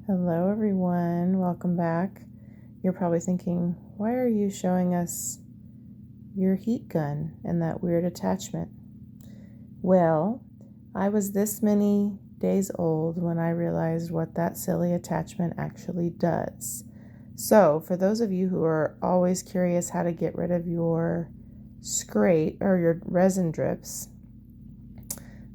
Hello everyone, welcome back. You're probably thinking, why are you showing us your heat gun and that weird attachment? Well, I was this many days old when I realized what that silly attachment actually does. So, for those of you who are always curious how to get rid of your scrape or your resin drips,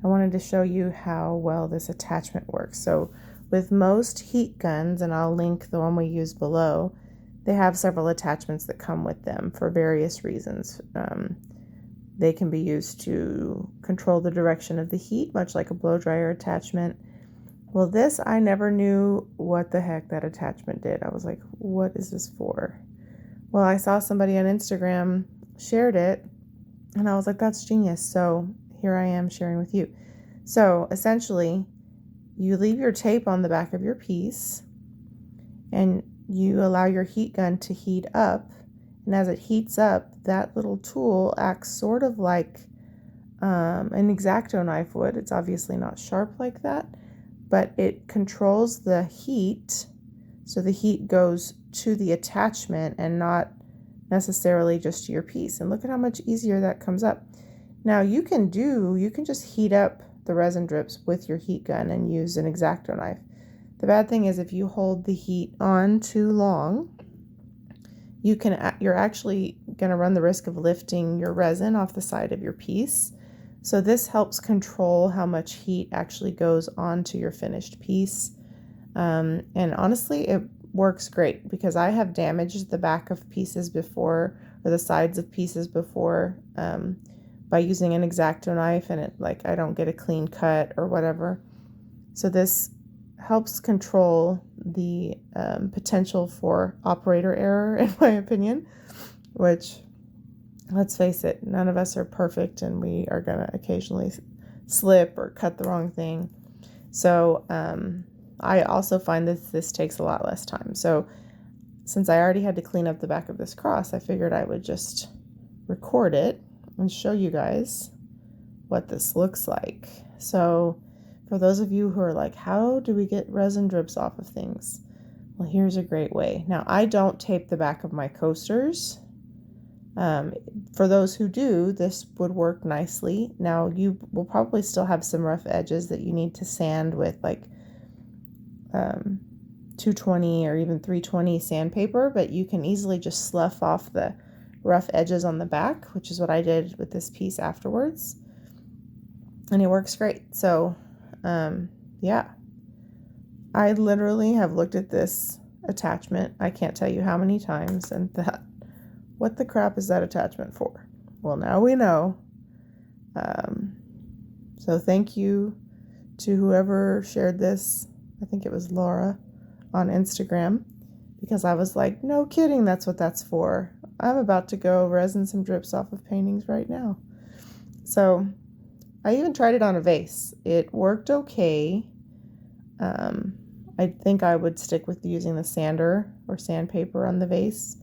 I wanted to show you how well this attachment works. So with most heat guns, and I'll link the one we use below, they have several attachments that come with them for various reasons. They can be used to control the direction of the heat, much like a blow dryer attachment. Well, this, I never knew what the heck that attachment did. I was like, what is this for? Well, I saw somebody on Instagram shared it, and I was like, that's genius. So here I am sharing with you. So essentially, you leave your tape on the back of your piece and you allow your heat gun to heat up. And as it heats up, that little tool acts sort of like an X-Acto knife would. It's obviously not sharp like that, but it controls the heat. So the heat goes to the attachment and not necessarily just to your piece. And look at how much easier that comes up. Now you can just heat up the resin drips with your heat gun and use an X-Acto knife. The bad thing is if you hold the heat on too long, you're actually going to run the risk of lifting your resin off the side of your piece. So this helps control how much heat actually goes onto your finished piece. And honestly, it works great because I have damaged the back of pieces before, or the sides of pieces before, by using an X-Acto knife, and I don't get a clean cut or whatever. So this helps control the potential for operator error, in my opinion, which, let's face it, none of us are perfect and we are going to occasionally slip or cut the wrong thing. So I also find that this takes a lot less time. So since I already had to clean up the back of this cross, I figured I would just record it and show you guys what this looks like. So for those of you who are like, how do we get resin drips off of things? Well, here's a great way. Now, I don't tape the back of my coasters. For those who do, this would work nicely. Now, you will probably still have some rough edges that you need to sand with 220 or even 320 sandpaper, but you can easily just slough off the rough edges on the back, which is what I did with this piece afterwards. And it works great. So, yeah. I literally have looked at this attachment, I can't tell you how many times, and thought, what the crap is that attachment for? Well, now we know. So thank you to whoever shared this. I think it was Laura on Instagram, because I was like, no kidding, that's what that's for. I'm about to go resin some drips off of paintings right now. So I even tried it on a vase. It worked okay. I think I would stick with using the sander or sandpaper on the vase.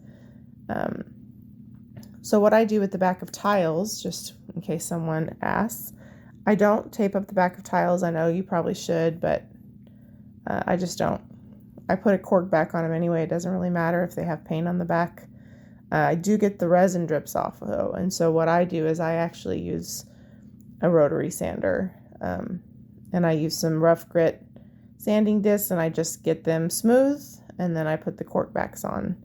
So what I do with the back of tiles, just in case someone asks, I don't tape up the back of tiles. I know you probably should, but I just don't. I put a cork back on them anyway. It doesn't really matter if they have paint on the back. I do get the resin drips off though, and so what I do is I actually use a rotary sander, and I use some rough grit sanding discs, and I just get them smooth, and then I put the cork backs on.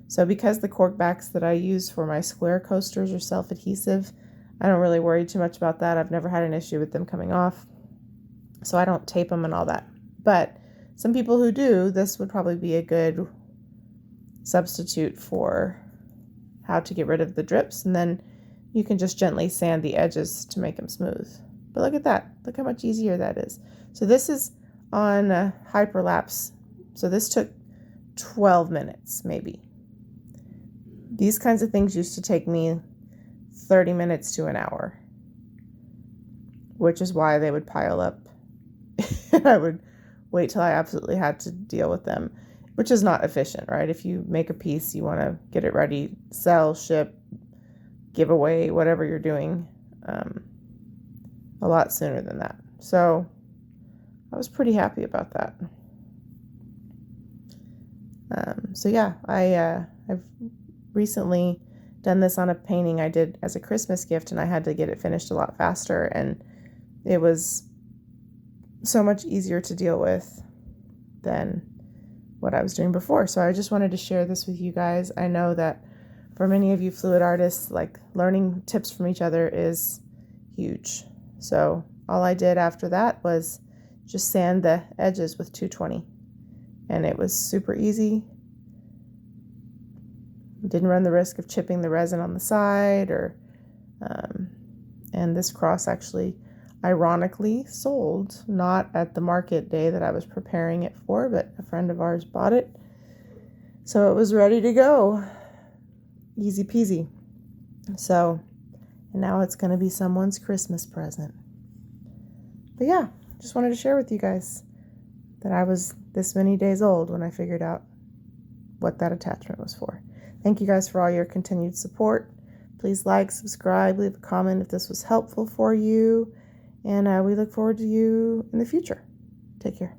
So because the cork backs that I use for my square coasters are self-adhesive, I don't really worry too much about that. I've never had an issue with them coming off, so I don't tape them and all that. But some people who do, this would probably be a good substitute for how to get rid of the drips, and then you can just gently sand the edges to make them smooth. But look at that. Look how much easier that is. So this is on hyperlapse. So this took 12 minutes, maybe. These kinds of things used to take me 30 minutes to an hour, which is why they would pile up. And I would wait till I absolutely had to deal with them, which is not efficient, right? If you make a piece, you want to get it ready, sell, ship, give away, whatever you're doing, a lot sooner than that. So I was pretty happy about that. So yeah, I've recently done this on a painting I did as a Christmas gift, and I had to get it finished a lot faster, and it was so much easier to deal with than what I was doing before. So I just wanted to share this with you guys. I know that for many of you fluid artists, like, learning tips from each other is huge. So all I did after that was just sand the edges with 220, and it was super easy. Didn't run the risk of chipping the resin on the side, and this cross actually ironically sold, not at the market day that I was preparing it for, but a friend of ours bought it. So it was ready to go. Easy peasy. So, and now it's going to be someone's Christmas present. But yeah, just wanted to share with you guys that I was this many days old when I figured out what that attachment was for. Thank you guys for all your continued support. Please like, subscribe, leave a comment if this was helpful for you. And we look forward to you in the future. Take care.